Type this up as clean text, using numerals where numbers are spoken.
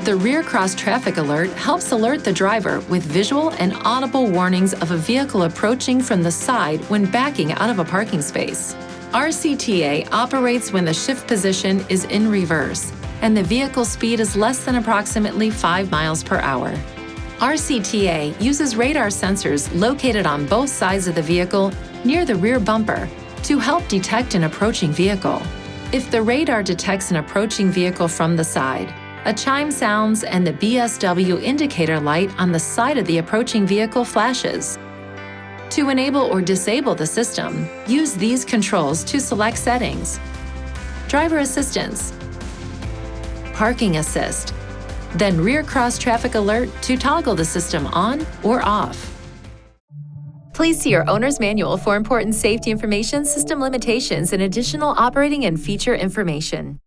The rear cross traffic alert helps alert the driver with visual and audible warnings of a vehicle approaching from the side when backing out of a parking space. RCTA operates when the shift position is in reverse and the vehicle speed is less than approximately 5 miles per hour. RCTA uses radar sensors located on both sides of the vehicle near the rear bumper to help detect an approaching vehicle. If the radar detects an approaching vehicle from the side, a chime sounds and the BSW indicator light on the side of the approaching vehicle flashes. To enable or disable the system, use these controls to select settings: Driver Assistance, Parking Assist, then Rear Cross Traffic Alert to toggle the system on or off. Please see your owner's manual for important safety information, system limitations, and additional operating and feature information.